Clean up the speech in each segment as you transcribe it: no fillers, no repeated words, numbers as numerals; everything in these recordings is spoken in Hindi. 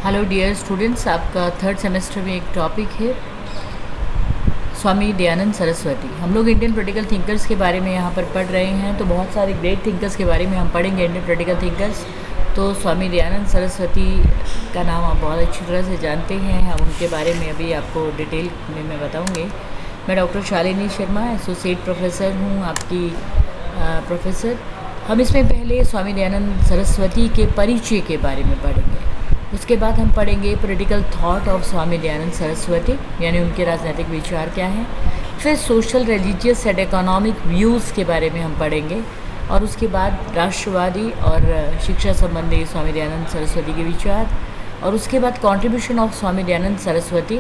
हेलो डियर स्टूडेंट्स, आपका थर्ड सेमेस्टर में एक टॉपिक है स्वामी दयानंद सरस्वती। हम लोग इंडियन पॉलिटिकल थिंकर्स के बारे में यहाँ पर पढ़ रहे हैं, तो बहुत सारे ग्रेट थिंकर्स के बारे में हम पढ़ेंगे। इंडियन पॉलिटिकल थिंकर्स तो स्वामी दयानंद सरस्वती का नाम आप बहुत अच्छी तरह से जानते हैं। हम उनके बारे में अभी आपको डिटेल में मैं बताऊँगी। मैं doctor Shalini Sharma associate professor हूँ, आपकी प्रोफेसर। हम इसमें पहले स्वामी दयानंद सरस्वती के परिचय के बारे में पढ़ेंगे। उसके बाद हम पढ़ेंगे political thought of Swami Dayanand Saraswati, यानी उनके राजनीतिक विचार क्या हैं। फिर social, religious and economic views के बारे में हम पढ़ेंगे। और उसके बाद राष्ट्रवादी और शिक्षा संबंधी स्वामी दयानंद सरस्वती के विचार, और उसके बाद कंट्रीब्यूशन ऑफ स्वामी दयानंद सरस्वती,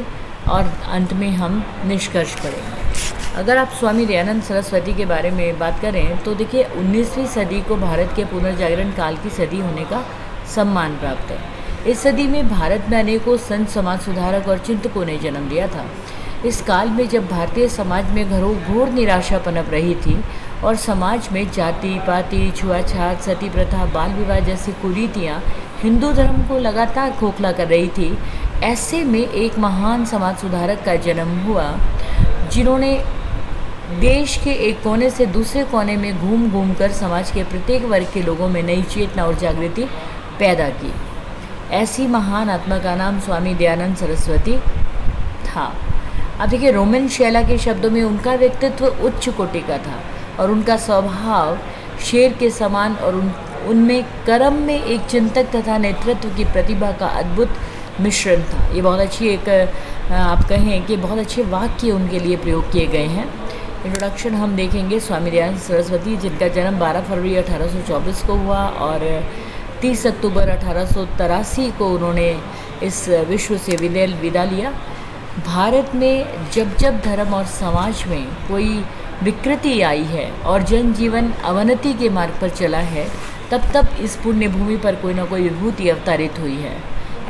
और अंत में हम निष्कर्ष पढ़ेंगे। अगर आप स्वामी दयानंद सरस्वती के बारे में बात करें तो देखिए, 19वीं सदी को भारत के पुनर्जागरण काल की सदी होने का सम्मान प्राप्त है। इस सदी में भारत में अनेकों संत, समाज सुधारक और चिंतकों ने जन्म दिया था। इस काल में जब भारतीय समाज में घोर निराशा पनप रही थी और समाज में जाति पाति, छुआछात, सती प्रथा, बाल विवाह जैसी कुरीतियाँ हिंदू धर्म को लगातार खोखला कर रही थी, ऐसे में एक महान समाज सुधारक का जन्म हुआ, जिन्होंने देश के एक कोने से दूसरे कोने में घूम घूम कर समाज के प्रत्येक वर्ग के लोगों में नई चेतना और जागृति पैदा की। ऐसी महान आत्मा का नाम स्वामी दयानंद सरस्वती था। अब देखिए, रोमन शैला के शब्दों में उनका व्यक्तित्व उच्च कोटि का था और उनका स्वभाव शेर के समान, और उनमें कर्म में एक चिंतक तथा नेतृत्व की प्रतिभा का अद्भुत मिश्रण था। ये बहुत अच्छी एक आप कहें कि बहुत अच्छे वाक्य उनके लिए प्रयोग किए गए हैं। इंट्रोडक्शन हम देखेंगे स्वामी दयानंद सरस्वती, जिनका जन्म 12 फरवरी 1824 को हुआ और 30 अक्टूबर 1883 को उन्होंने इस विश्व से विदा लिया। भारत में जब जब धर्म और समाज में कोई विकृति आई है और जनजीवन अवनति के मार्ग पर चला है, तब तब इस पुण्य भूमि पर कोई ना कोई विभूति अवतारित हुई है।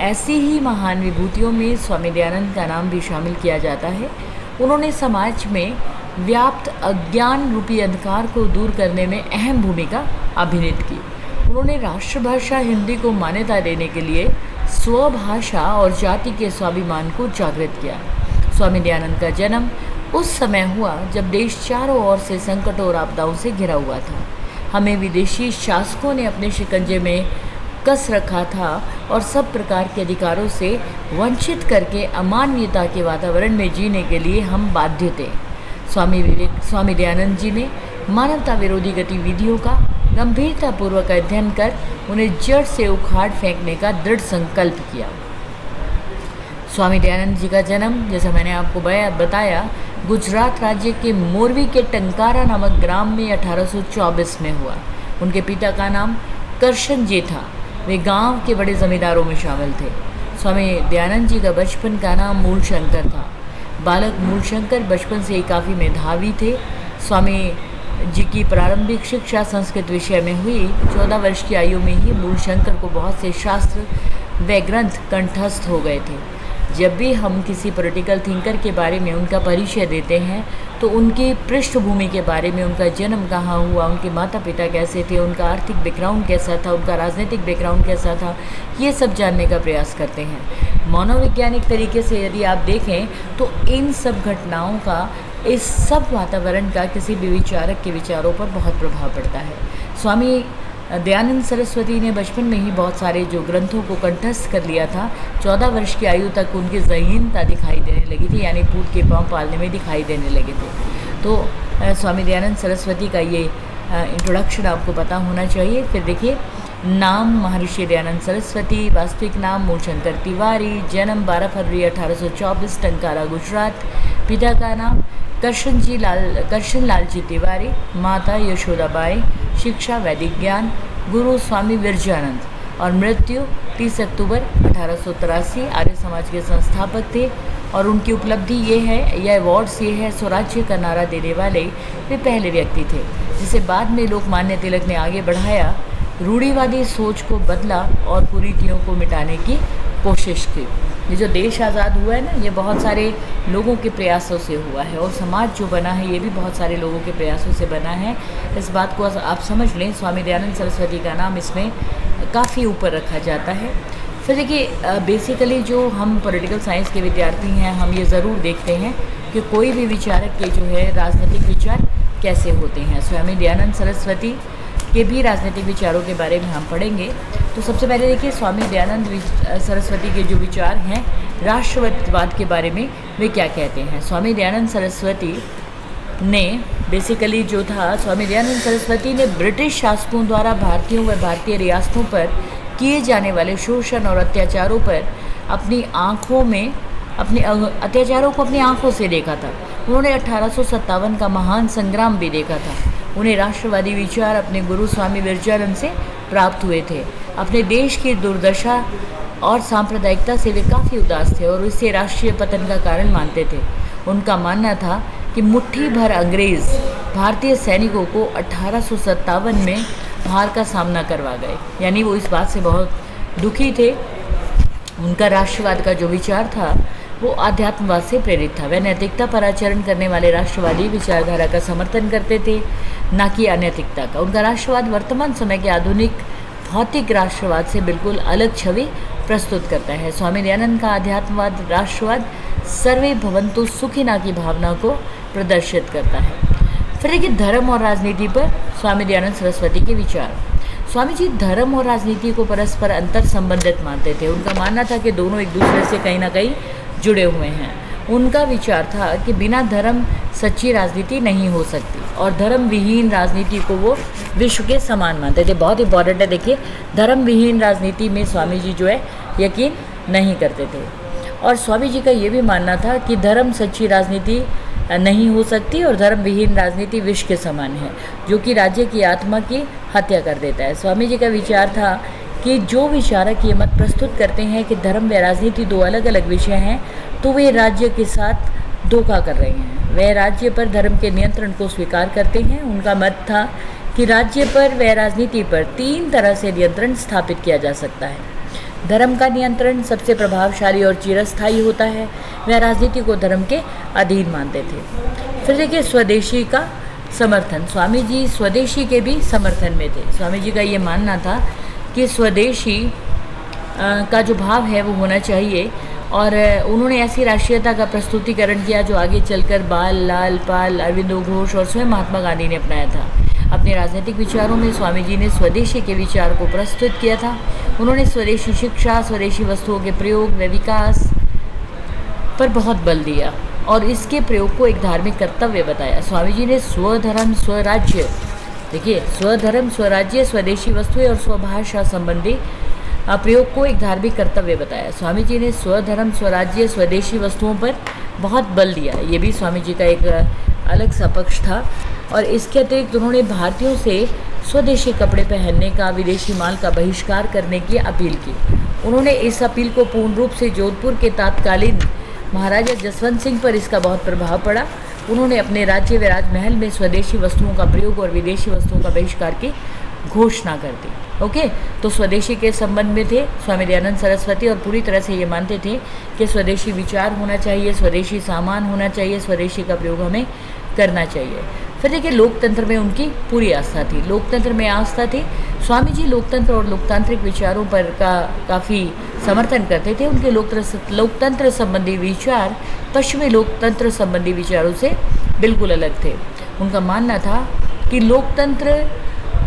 ऐसी ही महान विभूतियों में स्वामी दयानंद का नाम भी शामिल किया जाता है। उन्होंने समाज में व्याप्त अज्ञान रूपी अंधकार को दूर करने में अहम भूमिका अभिनीत की। उन्होंने राष्ट्रभाषा हिंदी को मान्यता देने के लिए स्वभाषा और जाति के स्वाभिमान को जागृत किया। स्वामी दयानंद का जन्म उस समय हुआ जब देश चारों ओर से संकटों और आपदाओं से घिरा हुआ था। हमें विदेशी शासकों ने अपने शिकंजे में कस रखा था और सब प्रकार के अधिकारों से वंचित करके अमान्यता के वातावरण में जीने के लिए हम बाध्य थे। स्वामी दयानंद जी ने मानवता विरोधी गतिविधियों का गंभीरतापूर्वक अध्ययन कर उन्हें जड़ से उखाड़ फेंकने का दृढ़ संकल्प किया। स्वामी दयानंद जी का जन्म, जैसा मैंने आपको बताया, गुजरात राज्य के मोरवी के टंकारा नामक ग्राम में 1824 में हुआ। उनके पिता का नाम करशन जी था। वे गांव के बड़े जमींदारों में शामिल थे। स्वामी दयानंद जी का बचपन का नाम मूलशंकर था। बालक मूलशंकर बचपन से ही काफ़ी मेधावी थे। स्वामी जी की प्रारंभिक शिक्षा संस्कृत विषय में हुई। 14 वर्ष की आयु में ही मूलशंकर को बहुत से शास्त्र व ग्रंथ कंठस्थ हो गए थे। जब भी हम किसी पॉलिटिकल थिंकर के बारे में उनका परिचय देते हैं तो उनकी पृष्ठभूमि के बारे में, उनका जन्म कहाँ हुआ, उनके माता पिता कैसे थे, उनका आर्थिक बैकग्राउंड कैसा था, उनका राजनीतिक बैकग्राउंड कैसा था, ये सब जानने का प्रयास करते हैं। मनोवैज्ञानिक तरीके से यदि आप देखें तो इन सब घटनाओं का, इस सब वातावरण का किसी भी विचारक के विचारों पर बहुत प्रभाव पड़ता है। स्वामी दयानंद सरस्वती ने बचपन में ही बहुत सारे जो ग्रंथों को कंठस्थ कर लिया था। 14 वर्ष की आयु तक उनकी ज़हीनता दिखाई देने लगी थी, यानी पूत के पाँव पालने में दिखाई देने लगे थे। तो स्वामी दयानंद सरस्वती का ये इंट्रोडक्शन आपको पता होना चाहिए। फिर देखिए, नाम महर्षि दयानंद सरस्वती, वास्तविक नाम मूलशंकर तिवारी, जन्म 12 फरवरी 1824, टंकारा गुजरात। पिता का नाम करशन लाल जी तिवारी, माता यशोदाबाई। शिक्षा वैदिक ज्ञान, गुरु स्वामी विरजानंद, और मृत्यु 30 अक्टूबर 1883। आर्य समाज के संस्थापक थे और उनकी उपलब्धि ये है, यह अवार्ड्स ये है, स्वराज्य का नारा देने वाले वे पहले व्यक्ति थे, जिसे बाद में लोकमान्य तिलक ने आगे बढ़ाया, रूढ़िवादी सोच को बदला और कुरीतियों को मिटाने की कोशिश की। ये जो देश आज़ाद हुआ है ना, ये बहुत सारे लोगों के प्रयासों से हुआ है, और समाज जो बना है ये भी बहुत सारे लोगों के प्रयासों से बना है। इस बात को आप समझ लें। स्वामी दयानंद सरस्वती का नाम इसमें काफ़ी ऊपर रखा जाता है। फिर देखिए बेसिकली जो हम पॉलिटिकल साइंस के विद्यार्थी हैं, हम ये ज़रूर देखते हैं कि कोई भी विचारक के जो है राजनीतिक विचार कैसे होते हैं। स्वामी दयानंद सरस्वती के भी राजनीतिक विचारों के बारे में हम पढ़ेंगे। तो सबसे पहले देखिए स्वामी दयानंद सरस्वती के जो विचार हैं राष्ट्रवाद के बारे में, वे क्या कहते हैं। स्वामी दयानंद सरस्वती ने बेसिकली जो था, स्वामी दयानंद सरस्वती ने ब्रिटिश शासकों द्वारा भारतीयों व भारतीय रियासतों पर किए जाने वाले शोषण और अत्याचारों पर अपनी अत्याचारों को अपनी आंखों से देखा था। उन्होंने 1857 का महान संग्राम भी देखा था। उन्हें राष्ट्रवादी विचार अपने गुरु स्वामी विवेकानंद से प्राप्त हुए थे। अपने देश की दुर्दशा और सांप्रदायिकता से वे काफ़ी उदास थे और इसे राष्ट्रीय पतन का कारण मानते थे। उनका मानना था कि मुट्ठी भर अंग्रेज़ भारतीय सैनिकों को 1857 में हार का सामना करवा गए, यानी वो इस बात से बहुत दुखी थे। उनका राष्ट्रवाद का जो विचार था वो आध्यात्मवाद से प्रेरित था। वह नैतिकता पर आचरण करने वाले राष्ट्रवादी विचारधारा का समर्थन करते थे, न कि अनैतिकता का। उनका राष्ट्रवाद वर्तमान समय के आधुनिक भौतिक राष्ट्रवाद से बिल्कुल अलग छवि प्रस्तुत करता है। स्वामी दयानंद का आध्यात्मवाद राष्ट्रवाद सर्वे भवन्तु सुखिना की भावना को प्रदर्शित करता है। फिर देखिए धर्म और राजनीति पर स्वामी दयानंद सरस्वती के विचार। स्वामी जी धर्म और राजनीति को परस्पर अंतर संबंधित मानते थे। उनका मानना था कि दोनों एक दूसरे से कहीं ना कहीं जुड़े हुए हैं। उनका विचार था कि बिना धर्म सच्ची राजनीति नहीं हो सकती और धर्म विहीन राजनीति को वो विश्व के समान मानते थे। बहुत इंपॉर्टेंट है, देखिए धर्म विहीन राजनीति में स्वामी जी जो है यकीन नहीं करते थे। और स्वामी जी का ये भी मानना था कि धर्म सच्ची राजनीति नहीं हो सकती और धर्म विहीन राजनीति विष के समान है, जो कि राज्य की आत्मा की हत्या कर देता है। स्वामी जी का विचार था कि जो विचारक ये मत प्रस्तुत करते हैं कि धर्म व राजनीति दो अलग अलग विषय हैं, तो वे राज्य के साथ धोखा कर रहे हैं। वे राज्य पर धर्म के नियंत्रण को स्वीकार करते हैं। उनका मत था कि राज्य पर व राजनीति पर 3 तरह से नियंत्रण स्थापित किया जा सकता है। धर्म का नियंत्रण सबसे प्रभावशाली और चिरस्थायी होता है। वह राजनीति को धर्म के अधीन मानते थे। फिर देखिए स्वदेशी का समर्थन। स्वामी जी स्वदेशी के भी समर्थन में थे। स्वामी जी का ये मानना था कि स्वदेशी का जो भाव है वो होना चाहिए और उन्होंने ऐसी राष्ट्रीयता का प्रस्तुतिकरण किया जो आगे चलकर बाल, लाल, पाल, अरविंदो घोष और स्वयं महात्मा गांधी ने अपनाया था। अपने राजनीतिक विचारों में स्वामी जी ने स्वदेशी के विचार को प्रस्तुत किया था। उन्होंने स्वदेशी शिक्षा, स्वदेशी वस्तुओं के प्रयोग व विकास पर बहुत बल दिया और इसके प्रयोग को एक धार्मिक कर्तव्य बताया। स्वामी जी ने स्वधर्म स्वराज्य, देखिए स्वधर्म स्वराज्य, स्वदेशी वस्तुएं और स्वभाषा संबंधी प्रयोग को एक धार्मिक कर्तव्य बताया। स्वामी जी ने स्वधर्म स्वराज्य स्वदेशी वस्तुओं पर बहुत बल दिया। ये भी स्वामी जी का एक अलग सा पक्ष था। और इसके अतिरिक्त उन्होंने भारतीयों से स्वदेशी कपड़े पहनने का, विदेशी माल का बहिष्कार करने की अपील की। उन्होंने इस अपील को पूर्ण रूप से जोधपुर के तत्कालीन महाराजा जसवंत सिंह पर इसका बहुत प्रभाव पड़ा। उन्होंने अपने राज्य व राजमहल में स्वदेशी वस्तुओं का प्रयोग और विदेशी वस्तुओं का बहिष्कार की घोषणा कर दी। ओके, तो स्वदेशी के संबंध में थे स्वामी दयानंद सरस्वती और पूरी तरह से ये मानते थे कि स्वदेशी विचार होना चाहिए, स्वदेशी सामान होना चाहिए, स्वदेशी का प्रयोग हमें करना चाहिए। फिर देखिए लोकतंत्र में उनकी पूरी आस्था थी। लोकतंत्र में आस्था थी। स्वामी जी लोकतंत्र और लोकतांत्रिक विचारों पर काफ़ी समर्थन करते थे। उनके लोकतंत्र संबंधी विचार पश्चिमी लोकतंत्र संबंधी विचारों से बिल्कुल अलग थे। उनका मानना था कि लोकतंत्र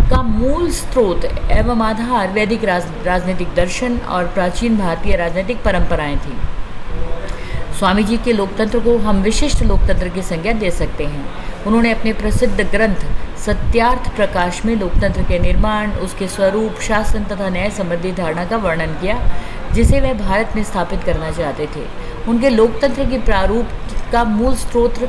का मूल स्रोत एवं आधार वैदिक राजनीतिक दर्शन और प्राचीन भारतीय राजनीतिक परंपराएं थी। स्वामी जी के लोकतंत्र को हम विशिष्ट लोकतंत्र की संज्ञा दे सकते हैं। उन्होंने अपने प्रसिद्ध ग्रंथ सत्यार्थ प्रकाश में लोकतंत्र के निर्माण, उसके स्वरूप, शासन तथा न्याय संबंधी धारणा का वर्णन किया, जिसे वह भारत में स्थापित करना चाहते थे। उनके लोकतंत्र की प्रारूप का मूल स्रोत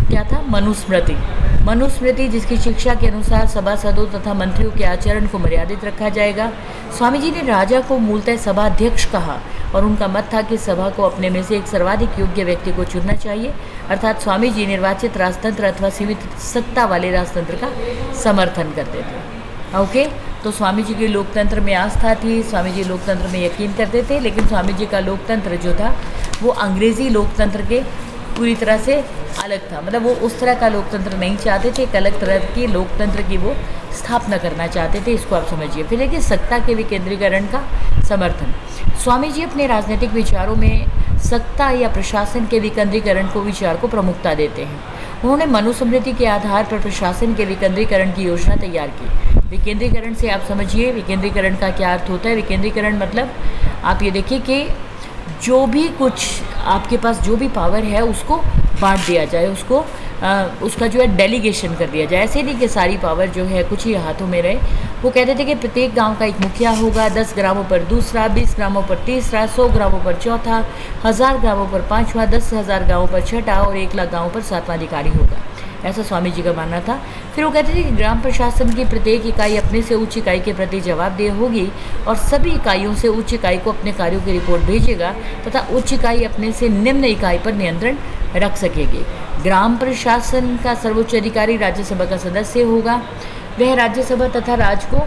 क्या था? मनुस्मृति। मनुस्मृति जिसकी शिक्षा के अनुसार सभासदों तथा मंत्रियों के आचरण को मर्यादित रखा जाएगा। स्वामी जी ने राजा को मूलतः सभाध्यक्ष कहा और उनका मत था कि सभा को अपने में से एक सर्वाधिक योग्य व्यक्ति को चुनना चाहिए। अर्थात स्वामी जी निर्वाचित राजतंत्र अथवा सीमित सत्ता वाले राजतंत्र का समर्थन करते थे। ओके, तो स्वामी जी की लोकतंत्र में आस्था थी। स्वामी जी लोकतंत्र में यकीन करते थे, लेकिन स्वामी जी का लोकतंत्र जो था वो अंग्रेज़ी लोकतंत्र के पूरी तरह से अलग था। मतलब वो उस तरह का लोकतंत्र नहीं चाहते थे, एक अलग तरह की लोकतंत्र की वो स्थापना करना चाहते थे। इसको आप समझिए। फिर देखिए सत्ता के विकेंद्रीकरण का समर्थन। स्वामी जी अपने राजनीतिक विचारों में सत्ता या प्रशासन के विकेंद्रीकरण को विचार को प्रमुखता देते हैं। उन्होंने मनुस्मृति के आधार पर प्रशासन के विकेंद्रीकरण की योजना तैयार की। विकेंद्रीकरण से आप समझिए विकेंद्रीकरण का क्या अर्थ होता है। विकेंद्रीकरण मतलब आप ये देखिए कि जो भी कुछ आपके पास जो भी पावर है उसको बांट दिया जाए, उसका जो है डेलीगेशन कर दिया जाए। ऐसे नहीं कि सारी पावर जो है कुछ ही हाथों में रहे। वो कहते थे कि प्रत्येक गांव का एक मुखिया होगा, 10 ग्रामों पर दूसरा, 20 ग्रामों पर तीसरा, 100 ग्रामों पर चौथा, 1000 ग्रामों पर पांचवा, 10,000 गांवों पर छठा और 1 लाख गांवों पर 7वां अधिकारी होगा। ऐसा स्वामी जी का मानना था। फिर वो कहते थे कि ग्राम प्रशासन की प्रत्येक इकाई अपने से उच्च इकाई के प्रति जवाबदेह होगी और सभी इकाइयों से उच्च इकाई को अपने कार्यों की रिपोर्ट भेजेगा तथा उच्च इकाई अपने से निम्न इकाई पर नियंत्रण रख सकेगी। ग्राम प्रशासन का सर्वोच्च अधिकारी राज्यसभा का सदस्य होगा। वह राज्यसभा तथा राज्य को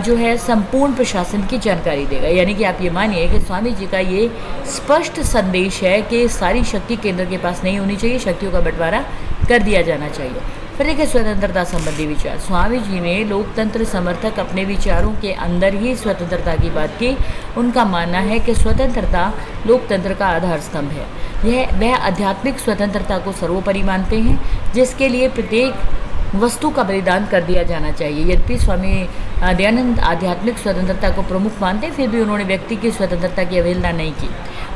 जो है संपूर्ण प्रशासन की जानकारी देगा। यानी कि आप ये मानिए कि स्वामी जी का ये स्पष्ट संदेश है कि सारी शक्ति केंद्र के पास नहीं होनी चाहिए, शक्तियों का बंटवारा कर दिया जाना चाहिए। फिर देखिए स्वतंत्रता संबंधी विचार। स्वामी जी ने लोकतंत्र समर्थक अपने विचारों के अंदर ही स्वतंत्रता की बात की। उनका मानना है कि स्वतंत्रता लोकतंत्र का आधार स्तंभ है। वह आध्यात्मिक स्वतंत्रता को सर्वोपरि मानते हैं, जिसके लिए प्रत्येक वस्तु का बलिदान कर दिया जाना चाहिए। यद्यपि स्वामी दयानंद आध्यात्मिक स्वतंत्रता को प्रमुख मानते, फिर भी उन्होंने व्यक्ति की स्वतंत्रता की अवहेलना नहीं की।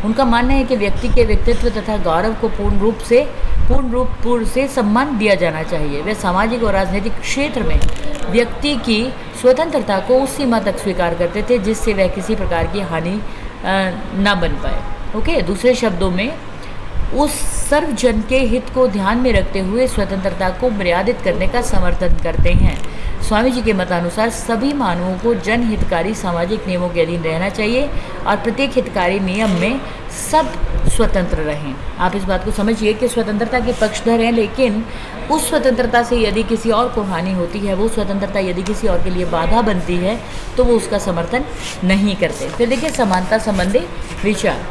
उनका मानना है कि व्यक्ति के व्यक्तित्व तथा गौरव को पूर्ण रूप से सम्मान दिया जाना चाहिए। वे सामाजिक और राजनीतिक क्षेत्र में व्यक्ति की स्वतंत्रता को उस सीमा तक स्वीकार करते थे जिससे वह किसी प्रकार की हानि ना बन पाए। ओके, दूसरे शब्दों में उस सर्वजन के हित को ध्यान में रखते हुए स्वतंत्रता को मर्यादित करने का समर्थन करते हैं। स्वामी जी के मतानुसार सभी मानवों को जनहितकारी सामाजिक नियमों के अधीन रहना चाहिए और प्रत्येक हितकारी नियम में सब स्वतंत्र रहें। आप इस बात को समझिए कि स्वतंत्रता के पक्षधर हैं, लेकिन उस स्वतंत्रता से यदि किसी और को हानि होती है, वो स्वतंत्रता यदि किसी और के लिए बाधा बनती है, तो वो उसका समर्थन नहीं करते। फिर देखिए समानता संबंधी विचार।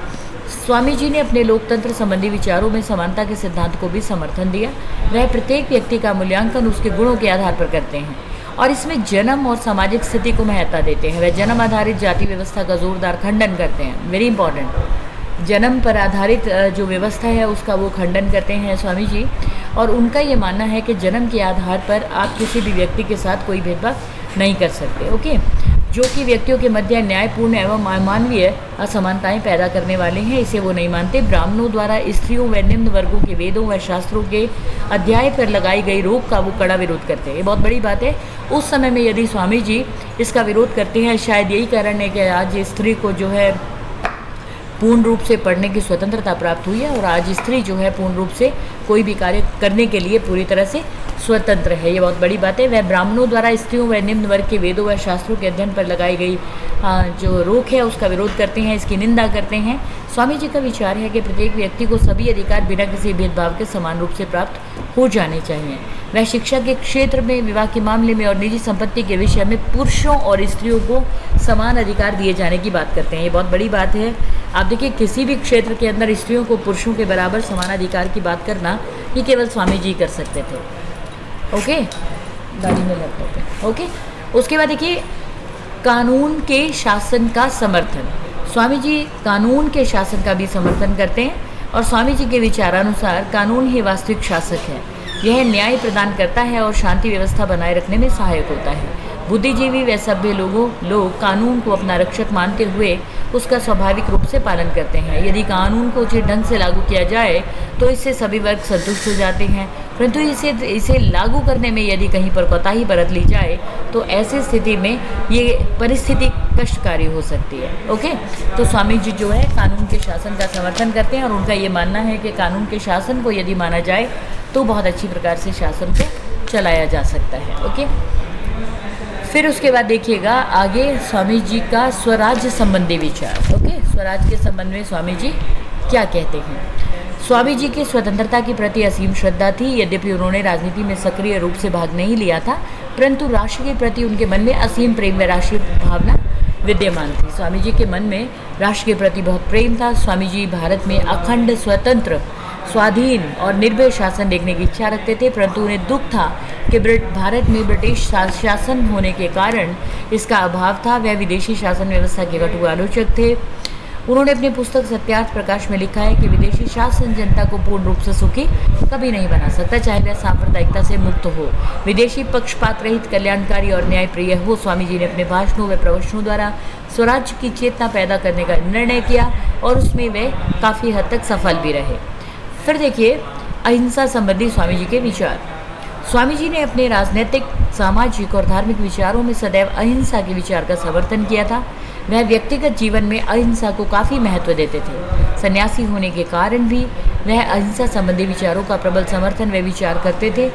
स्वामी जी ने अपने लोकतंत्र संबंधी विचारों में समानता के सिद्धांत को भी समर्थन दिया। वह प्रत्येक व्यक्ति का मूल्यांकन उसके गुणों के आधार पर करते हैं और इसमें जन्म और सामाजिक स्थिति को महत्ता देते हैं। वह जन्म आधारित जाति व्यवस्था का जोरदार खंडन करते हैं। वेरी इंपॉर्टेंट, जन्म पर आधारित जो व्यवस्था है उसका वो खंडन करते हैं स्वामी जी। और उनका ये मानना है कि जन्म के आधार पर आप किसी भी व्यक्ति के साथ कोई भेदभाव नहीं कर सकते। ओके, जो कि व्यक्तियों के मध्य न्यायपूर्ण एवं अमानवीय असमानताएं पैदा करने वाले हैं, इसे वो नहीं मानते। ब्राह्मणों द्वारा स्त्रियों व निम्न वर्गों के वेदों व शास्त्रों के अध्याय पर लगाई गई रोक का वो कड़ा विरोध करते हैं। ये बहुत बड़ी बात है। उस समय में यदि स्वामी जी इसका विरोध करते हैं, शायद यही कारण है कि आज स्त्री को जो है पूर्ण रूप से पढ़ने की स्वतंत्रता प्राप्त हुई है और आज स्त्री जो है पूर्ण रूप से कोई भी कार्य करने के लिए पूरी तरह से स्वतंत्र है। ये बहुत बड़ी बात है। वह ब्राह्मणों द्वारा स्त्रियों व निम्न वर्ग के वेदों व शास्त्रों के अध्ययन पर लगाई गई जो रोक है उसका विरोध करते हैं, इसकी निंदा करते हैं। स्वामी जी का विचार है कि प्रत्येक व्यक्ति को सभी अधिकार बिना किसी भेदभाव के समान रूप से प्राप्त हो जाने चाहिए। वह शिक्षा के क्षेत्र में, विवाह के मामले में और निजी संपत्ति के विषय में पुरुषों और स्त्रियों को समान अधिकार दिए जाने की बात करते हैं। ये बहुत बड़ी बात है। आप देखिए किसी भी क्षेत्र के अंदर स्त्रियों को पुरुषों के बराबर समान अधिकार की बात करना ये केवल स्वामी जी कर सकते थे। ओके, गाड़ी में लैपटॉप है। ओके, उसके बाद देखिए कानून के शासन का समर्थन। स्वामी जी कानून के शासन का भी समर्थन करते हैं और स्वामी जी के विचारानुसार कानून ही वास्तविक शासक है। यह न्याय प्रदान करता है और शांति व्यवस्था बनाए रखने में सहायक होता है। बुद्धिजीवी व सभ्य लोग कानून को अपना रक्षक मानते हुए उसका स्वाभाविक रूप से पालन करते हैं। यदि कानून को उचित ढंग से लागू किया जाए तो इससे सभी वर्ग संतुष्ट हो जाते हैं, परंतु इसे लागू करने में यदि कहीं पर कोताही बरत ली जाए तो ऐसी स्थिति में ये परिस्थिति कष्टकारी हो सकती है। ओके, तो स्वामी जी जो है कानून के शासन का समर्थन करते हैं और उनका ये मानना है कि कानून के शासन को यदि माना जाए तो बहुत अच्छी प्रकार से शासन को चलाया जा सकता है। ओके, फिर उसके बाद देखिएगा आगे स्वामी जी का स्वराज्य संबंधी विचार। ओके, स्वराज के संबंध में स्वामी जी क्या कहते हैं। स्वामी जी की स्वतंत्रता के प्रति असीम श्रद्धा थी। यद्यपि उन्होंने राजनीति में सक्रिय रूप से भाग नहीं लिया था, परंतु राष्ट्र के प्रति उनके मन में असीम प्रेम व राष्ट्रीय भावना विद्यमान थी। स्वामी जी के मन में राष्ट्र के प्रति बहुत प्रेम था। स्वामी जी भारत में अखंड, स्वतंत्र, स्वाधीन और निर्भय शासन देखने की इच्छा रखते थे, परंतु उन्हें दुख था कि भारत में ब्रिटिश शासन होने के कारण इसका अभाव था। वह विदेशी शासन व्यवस्था के कटु आलोचक थे। उन्होंने अपनी पुस्तक सत्यार्थ प्रकाश में लिखा है कि विदेशी शासन जनता को पूर्ण रूप से सुखी कभी नहीं बना सकता, चाहे वह सांप्रदायिकता से मुक्त हो, विदेशी पक्षपात रहित, कल्याणकारी और न्यायप्रिय हो। स्वामी जी ने अपने भाषणों व प्रवचनों द्वारा स्वराज्य की चेतना पैदा करने का निर्णय किया और उसमें वे काफ़ी हद तक सफल भी रहे। फिर देखिए अहिंसा संबंधी स्वामी जी के विचार। स्वामी जी ने अपने राजनीतिक, सामाजिक और धार्मिक विचारों में सदैव अहिंसा के विचार का समर्थन किया था। वह व्यक्तिगत जीवन में अहिंसा को काफ़ी महत्व देते थे। सन्यासी होने के कारण भी वह अहिंसा संबंधी विचारों का प्रबल समर्थन व विचार करते थे।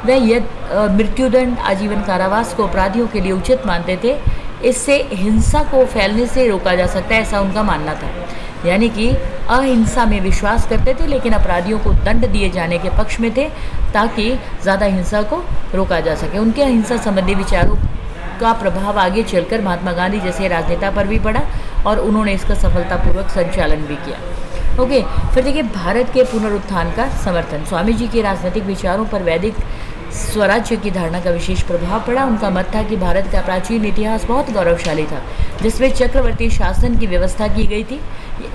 वह मृत्युदंड, आजीवन कारावास को अपराधियों के लिए उचित मानते थे। इससे हिंसा को फैलने से रोका जा सकता है, ऐसा उनका मानना था। यानी कि अहिंसा में विश्वास करते थे, लेकिन अपराधियों को दंड दिए जाने के पक्ष में थे ताकि ज़्यादा हिंसा को रोका जा सके। उनके अहिंसा संबंधी विचारों का प्रभाव आगे चलकर महात्मा गांधी जैसे राजनेता पर भी पड़ा और उन्होंने इसका सफलतापूर्वक संचालन भी किया। ओके, फिर देखिए भारत के पुनरुत्थान का समर्थन। स्वामी जी के राजनीतिक विचारों पर वैदिक स्वराज्य की धारणा का विशेष प्रभाव पड़ा। उनका मत था कि भारत का प्राचीन इतिहास बहुत गौरवशाली था, जिसमें चक्रवर्ती शासन की व्यवस्था की गई थी।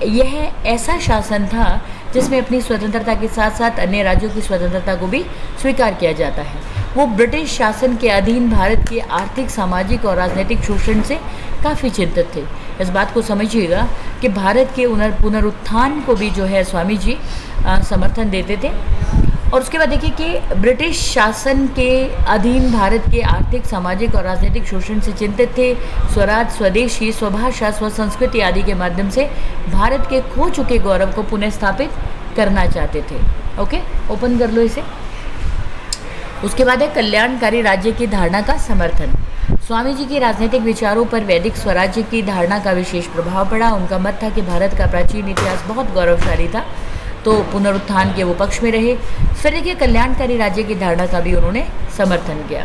यह ऐसा शासन था जिसमें अपनी स्वतंत्रता के साथ साथ अन्य राज्यों की स्वतंत्रता को भी स्वीकार किया जाता है। वो ब्रिटिश शासन के अधीन भारत के आर्थिक, सामाजिक और राजनीतिक शोषण से काफ़ी चिंतित थे। इस बात को समझिएगा कि भारत के पुनरुत्थान को भी जो है स्वामी जी समर्थन देते थे। और उसके बाद देखिए कि ब्रिटिश शासन के अधीन भारत के आर्थिक, सामाजिक और राजनीतिक शोषण से चिंतित थे। स्वराज, स्वदेशी, स्वभाषा, स्वसंस्कृति आदि के माध्यम से भारत के खो चुके गौरव को पुनः स्थापित करना चाहते थे। ओके, ओपन कर लो इसे। उसके बाद है कल्याणकारी राज्य की धारणा का समर्थन। स्वामी जी के राजनीतिक विचारों पर वैदिक स्वराज्य की धारणा का विशेष प्रभाव पड़ा। उनका मत था कि भारत का प्राचीन इतिहास बहुत गौरवशाली था, तो पुनरुत्थान के वो पक्ष में रहे। फिर देखिए कल्याणकारी राज्य की धारणा का भी उन्होंने समर्थन किया।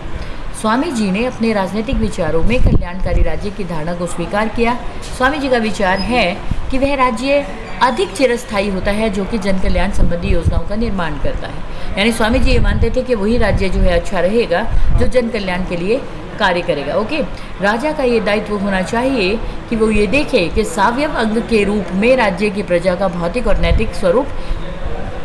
स्वामी जी ने अपने राजनीतिक विचारों में कल्याणकारी राज्य की धारणा को स्वीकार किया। स्वामी जी का विचार है कि वह राज्य अधिक चिरस्थायी होता है जो कि जन कल्याण संबंधी योजनाओं का निर्माण करता है। यानी स्वामी जी ये मानते थे कि वही राज्य जो है अच्छा रहेगा जो जन कल्याण के लिए कार्य करेगा। ओके, राजा का ये दायित्व होना चाहिए कि वो ये देखे कि सावयव अंग के रूप में राज्य की प्रजा का भौतिक और नैतिक स्वरूप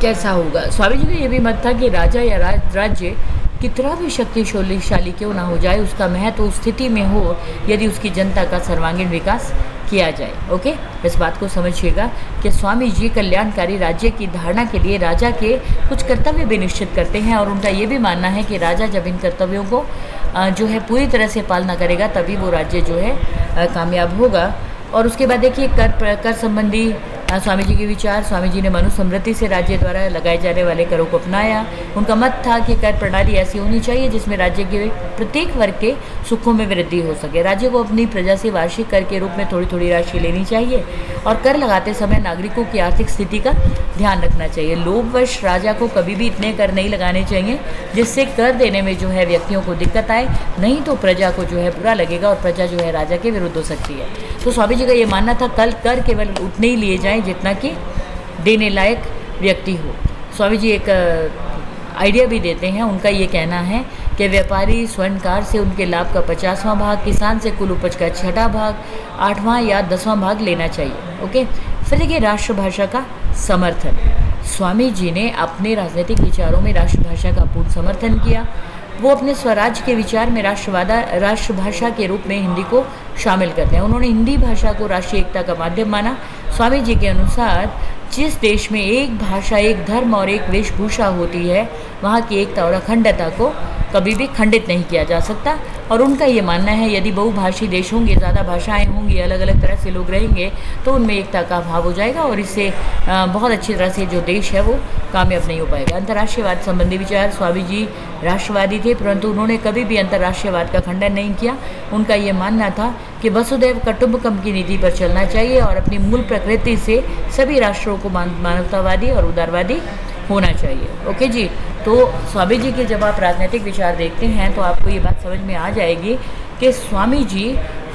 कैसा होगा। स्वामी जी का ये भी मत था कि राजा या राज्य कितना भी शक्तिशाली क्यों ना हो जाए, उसका महत्व उस स्थिति में हो यदि उसकी जनता का सर्वांगीण विकास किया जाए। ओके, इस बात को समझिएगा कि स्वामी जी कल्याणकारी राज्य की धारणा के लिए राजा के कुछ कर्तव्य भी निश्चित करते हैं और उनका ये भी मानना है कि राजा जब इन कर्तव्यों को जो है पूरी तरह से पालना करेगा तभी वो राज्य जो है कामयाब होगा। और उसके बाद देखिए कर संबंधी स्वामी जी के विचार। स्वामी जी ने मनुस्मृति से राज्य द्वारा लगाए जाने वाले करों को अपनाया। उनका मत था कि कर प्रणाली ऐसी होनी चाहिए जिसमें राज्य के प्रत्येक वर्ग के सुखों में वृद्धि हो सके। राज्य को अपनी प्रजा से वार्षिक कर के रूप में थोड़ी थोड़ी राशि लेनी चाहिए और कर लगाते समय नागरिकों की आर्थिक स्थिति का ध्यान रखना चाहिए। लोभवश राजा को कभी भी इतने कर नहीं लगाने चाहिए जिससे कर देने में जो है व्यक्तियों को दिक्कत आए, नहीं तो प्रजा को जो है बुरा लगेगा और प्रजा जो है राजा के विरुद्ध हो सकती है। तो स्वामी जी का ये मानना था कर केवल उतने ही लिए जाएं जितना कि देने लायक व्यक्ति हो। स्वामी जी एक आइडिया भी देते हैं। उनका ये कहना है कि व्यापारी स्वर्णकार से उनके लाभ का 50वां भाग, किसान से कुल उपज का 6वां भाग, 8वां या 10वां भाग लेना चाहिए। ओके, फिर देखिए राष्ट्रभाषा का समर्थन। स्वामी जी ने अपने राजनीतिक विचारों में राष्ट्रभाषा का पूर्ण समर्थन किया। वो अपने स्वराज के विचार में राष्ट्रभाषा के रूप में हिंदी को शामिल करते हैं। उन्होंने हिंदी भाषा को राष्ट्रीय एकता का माध्यम माना। स्वामी जी के अनुसार जिस देश में एक भाषा, एक धर्म और एक वेशभूषा होती है, वहाँ की एकता और अखंडता को कभी भी खंडित नहीं किया जा सकता। और उनका ये मानना है यदि बहुभाषी देश होंगे, ज़्यादा भाषाएं होंगी, अलग अलग तरह से लोग रहेंगे तो उनमें एकता का अभाव हो जाएगा और इससे बहुत अच्छी तरह से जो देश है वो कामयाब नहीं हो पाएगा। अंतर्राष्ट्रीयवाद संबंधी विचार। स्वामी जी राष्ट्रवादी थे परंतु उन्होंने कभी भी अंतर्राष्ट्रीयवाद का खंडन नहीं किया। उनका ये मानना था कि वसुधैव कुटुंबकम की नीति पर चलना चाहिए और अपनी मूल प्रकृति से सभी राष्ट्रों को मानवतावादी और उदारवादी होना चाहिए। ओके जी, तो स्वामी जी के जब आप राजनीतिक विचार देखते हैं तो आपको ये बात समझ में आ जाएगी कि स्वामी जी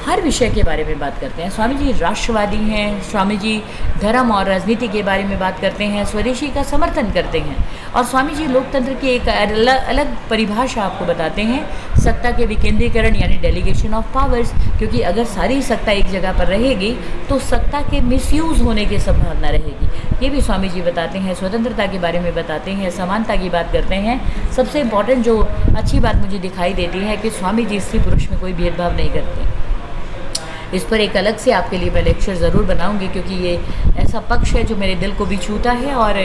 हर विषय के बारे में बात करते हैं। स्वामी जी राष्ट्रवादी हैं, स्वामी जी धर्म और राजनीति के बारे में बात करते हैं, स्वदेशी का समर्थन करते हैं, और स्वामी जी लोकतंत्र की एक अलग परिभाषा आपको बताते हैं, सत्ता के विकेंद्रीकरण यानी डेलीगेशन ऑफ पावर्स, क्योंकि अगर सारी सत्ता एक जगह पर रहेगी तो सत्ता के मिसयूज़ होने की संभावना रहेगी, ये भी स्वामी जी बताते हैं। स्वतंत्रता के बारे में बताते हैं, समानता की बात करते हैं। सबसे इम्पॉर्टेंट जो अच्छी बात मुझे दिखाई देती है कि स्वामी जी स्त्री पुरुष में कोई भेदभाव नहीं करते। इस पर एक अलग से आपके लिए मैं लेक्चर ज़रूर बनाऊंगी, क्योंकि ये ऐसा पक्ष है जो मेरे दिल को भी छूता है, और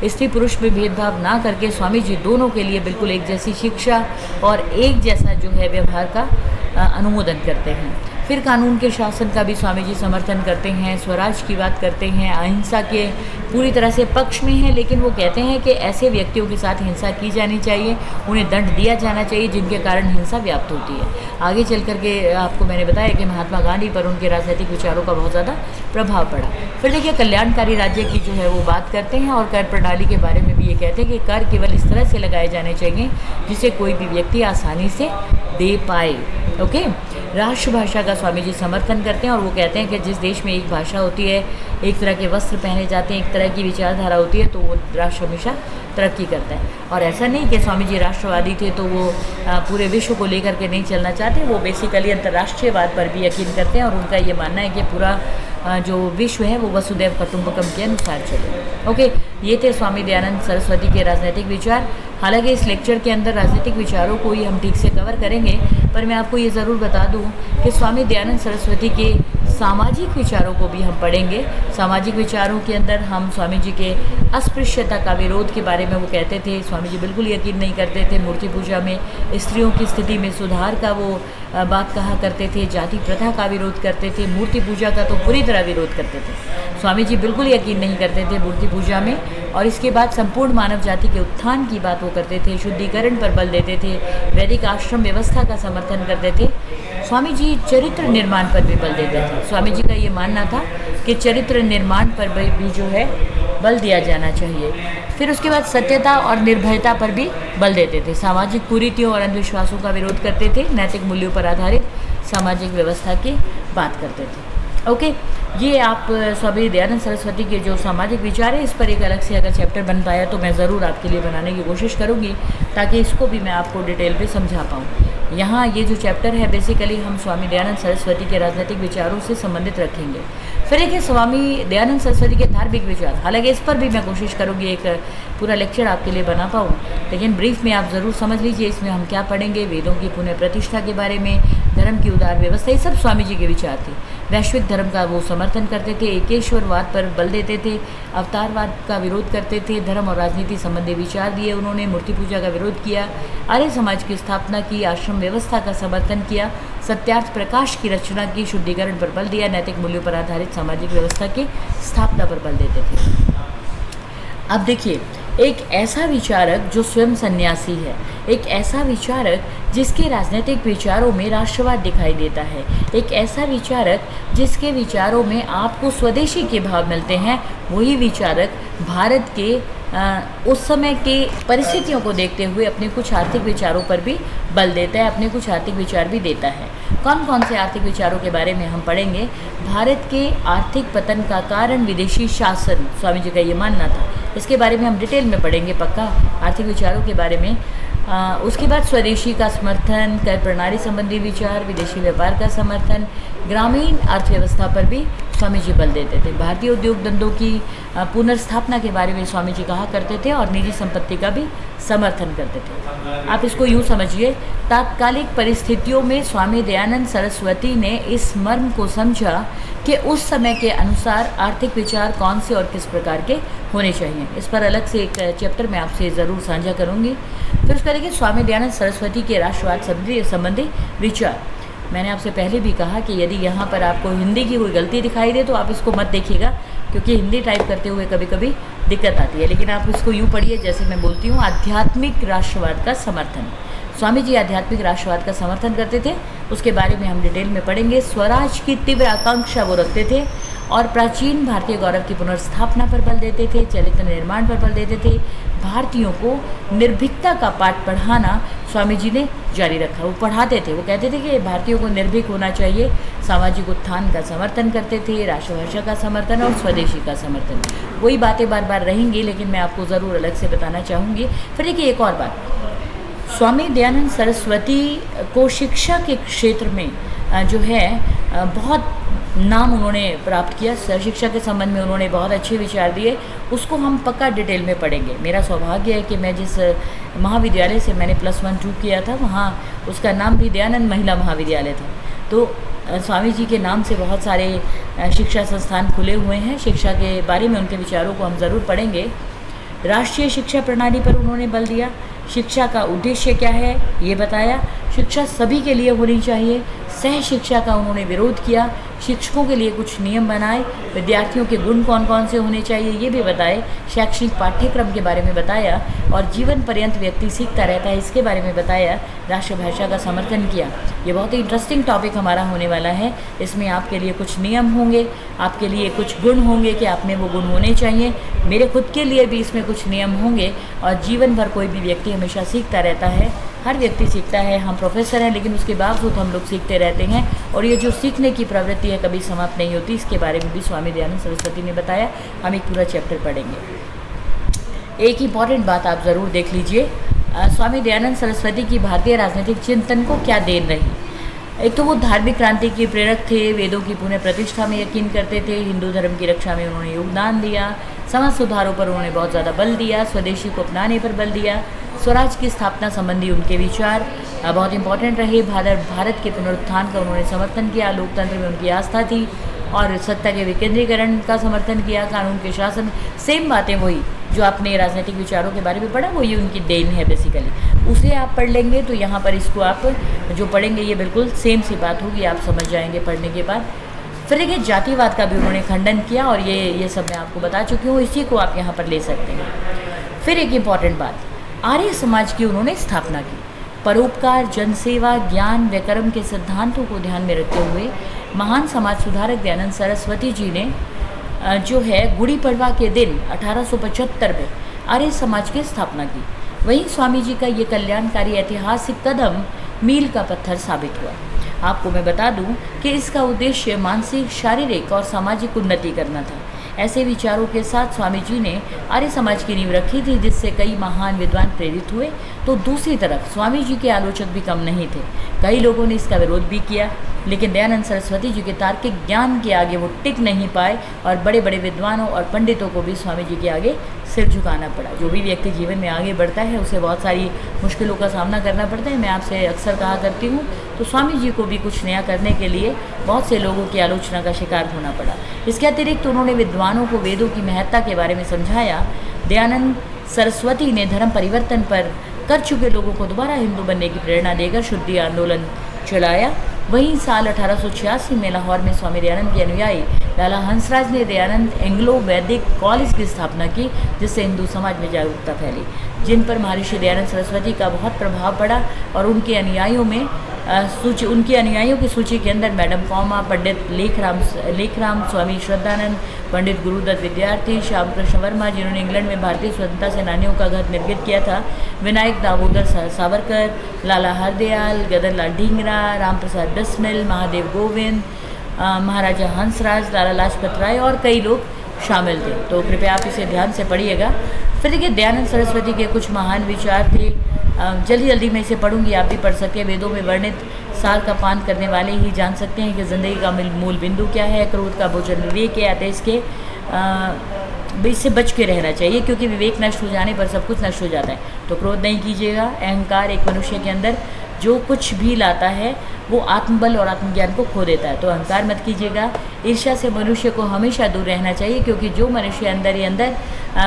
स्त्री पुरुष में भेदभाव ना करके स्वामी जी दोनों के लिए बिल्कुल एक जैसी शिक्षा और एक जैसा जो है व्यवहार का अनुमोदन करते हैं। फिर कानून के शासन का भी स्वामी जी समर्थन करते हैं, स्वराज की बात करते हैं, अहिंसा के पूरी तरह से पक्ष में हैं, लेकिन वो कहते हैं कि ऐसे व्यक्तियों के साथ हिंसा की जानी चाहिए, उन्हें दंड दिया जाना चाहिए जिनके कारण हिंसा व्याप्त होती है। आगे चल करके आपको मैंने बताया कि महात्मा गांधी पर उनके राजनीतिक विचारों का बहुत ज़्यादा प्रभाव पड़ा। फिर देखिए कल्याणकारी राज्य की जो है वो बात करते हैं, और कर प्रणाली के बारे में भी ये कहते हैं कि कर केवल इस तरह से लगाए जाने चाहिए जिसे कोई भी व्यक्ति आसानी से दे पाए। ओके, राष्ट्रभाषा का स्वामी जी समर्थन करते हैं, और वो कहते हैं कि जिस देश में एक भाषा होती है, एक तरह के वस्त्र पहने जाते हैं, एक तरह की विचारधारा होती है, तो वो राष्ट्र हमेशा तरक्की करता है। और ऐसा नहीं कि स्वामी जी राष्ट्रवादी थे तो वो पूरे विश्व को लेकर के नहीं चलना चाहते, वो बेसिकली अंतर्राष्ट्रीयवाद पर भी यकीन करते हैं, और उनका ये मानना है कि पूरा जो विश्व है वो वसुदैव कुटुंबकम के अनुसार चले। ओके, ये थे स्वामी दयानंद सरस्वती के राजनीतिक विचार। हालांकि इस लेक्चर के अंदर राजनीतिक विचारों को ही हम ठीक से कवर करेंगे, पर मैं आपको ये ज़रूर बता दूं कि स्वामी दयानंद सरस्वती के सामाजिक विचारों को भी हम पढ़ेंगे। सामाजिक विचारों के अंदर हम स्वामी जी के अस्पृश्यता का विरोध के बारे में वो कहते थे, स्वामी जी बिल्कुल यकीन नहीं करते थे। मूर्ति पूजा में स्त्रियों की स्थिति में सुधार का वो बात कहा करते थे, जाति प्रथा का विरोध करते थे, मूर्ति पूजा का तो पूरी तरह विरोध करते थे। स्वामी जी बिल्कुल यकीन नहीं करते थे मूर्ति पूजा में, और इसके बाद संपूर्ण मानव जाति के उत्थान की बात वो करते थे, शुद्धिकरण पर बल देते थे, वैदिक आश्रम व्यवस्था का समर्थन करते थे। स्वामी जी चरित्र निर्माण पर भी बल देते थे। स्वामी जी का ये मानना था कि चरित्र निर्माण पर भी जो है बल दिया जाना चाहिए। फिर उसके बाद सत्यता और निर्भयता पर भी बल देते थे। सामाजिक कुरीतियों और अंधविश्वासों का विरोध करते थे, नैतिक मूल्यों पर आधारित सामाजिक व्यवस्था की बात करते थे। ओके, ये आप स्वामी दयानंद सरस्वती के जो सामाजिक विचार है, इस पर एक अलग से अगर चैप्टर बन पाया तो मैं ज़रूर आपके लिए बनाने की कोशिश करूँगी, ताकि इसको भी मैं आपको डिटेल पे समझा पाऊँ। यहाँ ये जो चैप्टर है बेसिकली हम स्वामी दयानंद सरस्वती के राजनीतिक विचारों से संबंधित रखेंगे। फिर देखिए स्वामी दयानंद सरस्वती के धार्मिक विचार, हालांकि इस पर भी मैं कोशिश करूँगी एक पूरा लेक्चर आपके लिए बना पाऊँ, लेकिन ब्रीफ में आप ज़रूर समझ लीजिए इसमें हम क्या पढ़ेंगे। वेदों की पुनः प्रतिष्ठा के बारे में, धर्म की उदार व्यवस्था, ये सब स्वामी जी के विचार थे। वैश्विक धर्म का वो समर्थन करते थे, एकेश्वरवाद पर बल देते थे, अवतारवाद का विरोध करते थे, धर्म और राजनीति संबंधी विचार दिए उन्होंने, मूर्ति पूजा का विरोध किया, आर्य समाज की स्थापना की, आश्रम व्यवस्था का समर्थन किया, सत्यार्थ प्रकाश की रचना की, शुद्धिकरण पर बल दिया, नैतिक मूल्यों पर आधारित सामाजिक व्यवस्था की स्थापना पर बल देते थे। अब देखिए, एक ऐसा विचारक जो स्वयं सन्यासी है, एक ऐसा विचारक जिसके राजनीतिक विचारों में राष्ट्रवाद दिखाई देता है, एक ऐसा विचारक जिसके विचारों में आपको स्वदेशी के भाव मिलते हैं, वही विचारक भारत के उस समय के परिस्थितियों को देखते हुए अपने कुछ आर्थिक विचारों पर भी बल देता है, अपने कुछ आर्थिक विचार भी देता है। कौन कौन से आर्थिक विचारों के बारे में हम पढ़ेंगे। भारत के आर्थिक पतन का कारण विदेशी शासन, स्वामी जी का ये मानना था। इसके बारे में हम डिटेल में पढ़ेंगे पक्का, आर्थिक विचारों के बारे में। उसके बाद स्वदेशी का समर्थन, कर प्रणाली संबंधी विचार, विदेशी व्यापार का समर्थन, ग्रामीण अर्थव्यवस्था पर भी स्वामी जी बल देते थे। भारतीय उद्योग धंधों की पुनर्स्थापना के बारे में स्वामी जी कहा करते थे, और निजी संपत्ति का भी समर्थन करते थे। आप इसको यूँ समझिए, तात्कालिक परिस्थितियों में स्वामी दयानंद सरस्वती ने इस मर्म को समझा कि उस समय के अनुसार आर्थिक विचार कौन से और किस प्रकार के होने चाहिए। इस पर अलग से एक चैप्टर मैं आपसे ज़रूर साझा करूँगी। फिर उसका देखिए स्वामी दयानंद सरस्वती के राष्ट्रवाद संबंधी विचार। मैंने आपसे पहले भी कहा कि यदि यहाँ पर आपको हिंदी की कोई गलती दिखाई दे तो आप इसको मत देखिएगा, क्योंकि हिंदी टाइप करते हुए कभी कभी दिक्कत आती है। लेकिन आप इसको यूँ पढ़िए जैसे मैं बोलती हूँ, आध्यात्मिक राष्ट्रवाद का समर्थन। स्वामी जी आध्यात्मिक राष्ट्रवाद का समर्थन करते थे, उसके बारे में हम डिटेल में पढ़ेंगे। स्वराज की तीव्र आकांक्षा वो रखते थे, और प्राचीन भारतीय गौरव की पुनर्स्थापना पर बल देते थे, चरित्र निर्माण पर बल देते थे, भारतीयों को निर्भीकता का पाठ पढ़ाना स्वामी जी ने जारी रखा। वो पढ़ाते थे, वो कहते थे कि भारतीयों को निर्भीक होना चाहिए, सामाजिक उत्थान का समर्थन करते थे, राष्ट्रभाषा का समर्थन और स्वदेशी का समर्थन। वही बातें बार बार रहेंगी, लेकिन मैं आपको ज़रूर अलग से बताना चाहूँगी। फिर देखिए एक और बात, स्वामी दयानंद सरस्वती को शिक्षा के क्षेत्र में जो है बहुत नाम उन्होंने प्राप्त किया। शिक्षा के संबंध में उन्होंने बहुत अच्छे विचार दिए, उसको हम पक्का डिटेल में पढ़ेंगे। मेरा सौभाग्य है कि मैं जिस महाविद्यालय से मैंने +1 2 किया था, वहाँ उसका नाम भी दयानंद महिला महाविद्यालय था। तो स्वामी जी के नाम से बहुत सारे शिक्षा संस्थान खुले हुए हैं। शिक्षा के बारे में उनके विचारों को हम ज़रूर पढ़ेंगे। राष्ट्रीय शिक्षा प्रणाली पर उन्होंने बल दिया। शिक्षा का उद्देश्य क्या है ये बताया। शिक्षा सभी के लिए होनी चाहिए। सह शिक्षा का उन्होंने विरोध किया। शिक्षकों के लिए कुछ नियम बनाए। विद्यार्थियों के गुण कौन कौन से होने चाहिए ये भी बताए। शैक्षणिक पाठ्यक्रम के बारे में बताया और जीवन पर्यंत व्यक्ति सीखता रहता है इसके बारे में बताया। राष्ट्रभाषा का समर्थन किया। ये बहुत ही इंटरेस्टिंग टॉपिक हमारा होने वाला है। इसमें आपके लिए कुछ नियम होंगे, आपके लिए कुछ गुण होंगे कि आप में वो गुण होने चाहिए। मेरे खुद के लिए भी इसमें कुछ नियम होंगे। और जीवन भर कोई भी व्यक्ति हमेशा सीखता रहता है, हर व्यक्ति सीखता है। हम प्रोफेसर हैं लेकिन उसके बावजूद हम लोग सीखते रहते हैं, और ये जो सीखने की प्रवृत्ति है कभी समाप्त नहीं होती। इसके बारे में भी स्वामी दयानंद सरस्वती ने बताया। हम एक पूरा चैप्टर पढ़ेंगे। एक इंपॉर्टेंट बात आप ज़रूर देख लीजिए, स्वामी दयानंद सरस्वती की भारतीय राजनीतिक चिंतन को क्या देन रही। एक तो वो धार्मिक क्रांति के प्रेरक थे, वेदों की पुनः प्रतिष्ठा में यकीन करते थे, हिंदू धर्म की रक्षा में उन्होंने योगदान दिया, समाज सुधारों पर उन्होंने बहुत ज़्यादा बल दिया, स्वदेशी को अपनाने पर बल दिया, स्वराज की स्थापना संबंधी उनके विचार बहुत इंपॉर्टेंट रहे। भारत के पुनरुत्थान का उन्होंने समर्थन किया, लोकतंत्र में उनकी आस्था थी और सत्ता के विकेंद्रीकरण का समर्थन किया, कानून के शासन। सेम बातें वही जो आपने राजनीतिक विचारों के बारे में पढ़ा, वही उनकी देन है बेसिकली। उसे आप पढ़ लेंगे तो यहाँ पर इसको आप जो पढ़ेंगे ये बिल्कुल सेम सी बात होगी, आप समझ जाएंगे पढ़ने के बाद। फिर देखिए जातिवाद का भी उन्होंने खंडन किया, और ये सब मैं आपको बता चुकी हूँ, इसी को आप यहाँ पर ले सकते हैं। फिर एक इम्पॉर्टेंट बात, आर्य समाज की उन्होंने स्थापना की। परोपकार, जनसेवा, ज्ञान व कर्म के सिद्धांतों को ध्यान में रखते हुए महान समाज सुधारक दयानंद सरस्वती जी ने जो है गुड़ी पड़वा के दिन 1875 में आर्य समाज की स्थापना की। वहीं स्वामी जी का ये कल्याणकारी ऐतिहासिक कदम मील का पत्थर साबित हुआ। आपको मैं बता दूं कि इसका उद्देश्य मानसिक, शारीरिक और सामाजिक उन्नति करना था। ऐसे विचारों के साथ स्वामी जी ने आर्य समाज की नींव रखी थी, जिससे कई महान विद्वान प्रेरित हुए। तो दूसरी तरफ स्वामी जी के आलोचक भी कम नहीं थे। कई लोगों ने इसका विरोध भी किया, लेकिन दयानंद सरस्वती जी के तार्किक ज्ञान के आगे वो टिक नहीं पाए, और बड़े बड़े विद्वानों और पंडितों को भी स्वामी जी के आगे सिर झुकाना पड़ा। जो भी व्यक्ति जीवन में आगे बढ़ता है उसे बहुत सारी मुश्किलों का सामना करना पड़ता है। मैं आपसे अक्सर कहा करती हूँ, तो स्वामी जी को भी कुछ नया करने के लिए बहुत से लोगों की आलोचना का शिकार होना पड़ा। इसके अतिरिक्त उन्होंने विद्वानों को वेदों की महत्ता के बारे में समझाया। दयानंद सरस्वती ने धर्म परिवर्तन पर कर चुके लोगों को दोबारा हिंदू बनने की प्रेरणा देकर शुद्धि आंदोलन चलाया। वहीं साल 1886 में लाहौर में स्वामी दयानंद के अनुयायी लाला हंसराज ने दयानंद एंग्लो वैदिक कॉलेज की स्थापना की, जिससे हिंदू समाज में जागरूकता फैली, जिन पर महर्षि दयानंद सरस्वती का बहुत प्रभाव पड़ा। और उनके अनुयायियों की सूची के अंदर मैडम कौमा, पंडित लेखराम, स्वामी श्रद्धानंद, पंडित गुरुदत्त विद्यार्थी, श्याम कृष्ण वर्मा जिन्होंने इंग्लैंड में भारतीय स्वतंत्रता सेनानियों का घर निर्मित किया था, विनायक दामोदर सावरकर, लाला हरदयाल, गदनलाल ढींगरा, राम प्रसाद बिस्मिल, महादेव गोविंद, महाराजा हंसराज, लाला लाजपत राय और कई लोग शामिल थे। तो कृपया आप इसे ध्यान से पढ़िएगा। फिर देखिए दयानंद सरस्वती के कुछ महान विचार थे। जल्दी जल्दी मैं इसे पढ़ूंगी, आप भी पढ़ सकें। वेदों में वर्णित सार का पान करने वाले ही जान सकते हैं कि ज़िंदगी का मूल बिंदु क्या है। क्रोध का भोजन विवेक है, अतः इसके इससे बच के रहना चाहिए, क्योंकि विवेक नष्ट हो जाने पर सब कुछ नष्ट हो जाता है। तो क्रोध नहीं कीजिएगा। अहंकार एक मनुष्य के अंदर जो कुछ भी लाता है वो आत्मबल और आत्मज्ञान को खो देता है, तो अहंकार मत कीजिएगा। ईर्ष्या से मनुष्य को हमेशा दूर रहना चाहिए, क्योंकि जो मनुष्य अंदर ही अंदर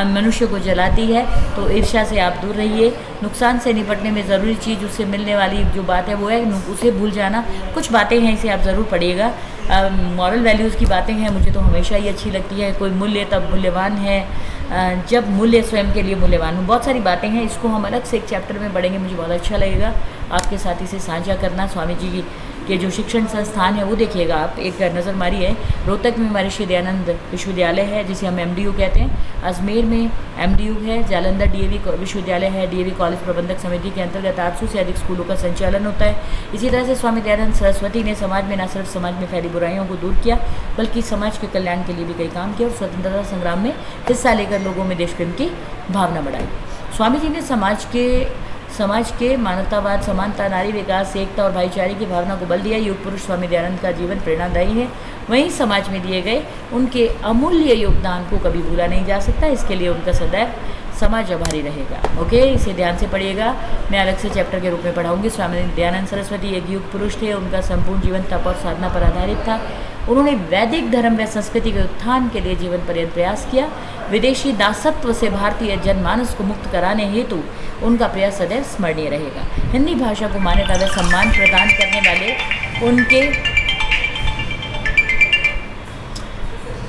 मनुष्य को जलाती है, तो ईर्ष्या से आप दूर रहिए। नुकसान से निपटने में ज़रूरी चीज़, उससे मिलने वाली जो बात है वो है उसे भूल जाना। कुछ बातें हैं, इसे आप ज़रूर पढ़िएगा। मॉरल वैल्यूज़ की बातें हैं, मुझे तो हमेशा ही अच्छी लगती है। कोई मूल्य तब मूल्यवान है जब मूल्य स्वयं के लिए मूल्यवान हो। बहुत सारी बातें हैं, इसको हम अलग से एक चैप्टर में पढ़ेंगे, मुझे बहुत अच्छा लगेगा आपके साथ इसे साझा करना। स्वामी जी के जो शिक्षण संस्थान है वो देखिएगा आप, एक नज़र मारिए। रोहतक में महर्षि दयानंद विश्वविद्यालय है जिसे हम MDU कहते हैं, अजमेर में MDU है, जालंधर DAV विश्वविद्यालय है, DAV कॉलेज प्रबंधक समिति के अंतर्गत 800 से अधिक स्कूलों का संचालन होता है। इसी तरह से स्वामी दयानंद सरस्वती ने समाज में न सिर्फ समाज में फैली बुराइयों को दूर किया बल्कि समाज के कल्याण के लिए भी कई काम किया और स्वतंत्रता संग्राम में हिस्सा लेकर लोगों में देश प्रेम की भावना बढ़ाई। स्वामी जी ने समाज के मानवतावाद, समानता, नारी विकास, एकता और भाईचारे की भावना को बल दिया। युग पुरुष स्वामी दयानंद का जीवन प्रेरणादायी है। वहीं समाज में दिए गए उनके अमूल्य योगदान को कभी भूला नहीं जा सकता, इसके लिए उनका सदैव समाज आभारी रहेगा। ओके, इसे ध्यान से पढ़िएगा, मैं अलग से चैप्टर के रूप में पढ़ाऊंगी। स्वामी दयानंद सरस्वती एक युग पुरुष थे। उनका संपूर्ण जीवन तप और साधना पर आधारित था। उन्होंने वैदिक धर्म व संस्कृति के उत्थान के लिए जीवन पर्यंत प्रयास किया। विदेशी दासत्व से भारतीय जनमानस को मुक्त कराने हेतु उनका प्रयास सदैव स्मरणीय रहेगा। हिंदी भाषा को मान्यता व सम्मान प्रदान करने वाले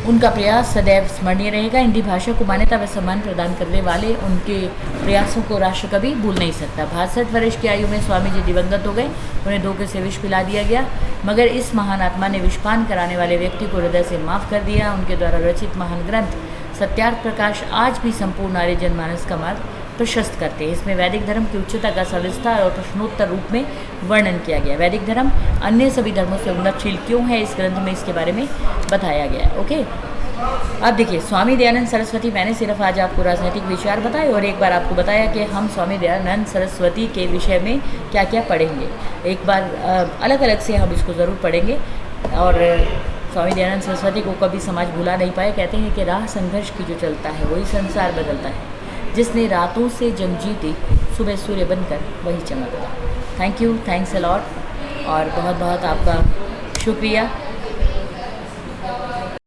उनका प्रयास सदैव स्मरणीय रहेगा। हिंदी भाषा को मान्यता व सम्मान प्रदान करने वाले उनके प्रयासों को राष्ट्र कभी भूल नहीं सकता। 62 वर्ष की आयु में स्वामी जी दिवंगत हो गए। उन्हें धोखे से विष पिला दिया गया, मगर इस महान आत्मा ने विषपान कराने वाले व्यक्ति को हृदय से माफ़ कर दिया। उनके द्वारा रचित महान ग्रंथ सत्यार्थ प्रकाश आज भी संपूर्ण आर्य जनमानस का मार्ग प्रशस्त करते हैं। इसमें वैदिक धर्म की उच्चता का सविस्तार और प्रश्नोत्तर रूप में वर्णन किया गया। वैदिक धर्म अन्य सभी धर्मों से उन्नतशील क्यों है, इस ग्रंथ में इसके बारे में बताया गया है। ओके, अब देखिए स्वामी दयानंद सरस्वती, मैंने सिर्फ आज आपको राजनीतिक विचार बताए और एक बार आपको बताया कि हम स्वामी दयानंद सरस्वती के विषय में क्या क्या पढ़ेंगे। एक बार अलग अलग से हम इसको ज़रूर पढ़ेंगे। और स्वामी दयानंद सरस्वती को कभी समाज भुला नहीं पाए। कहते हैं कि राह संघर्ष की जो चलता है वही संसार बदलता है। जिसने रातों से जंग जीती सुबह सूर्य बनकर वही चमकता। Thank you, thanks a lot और बहुत बहुत आपका शुक्रिया।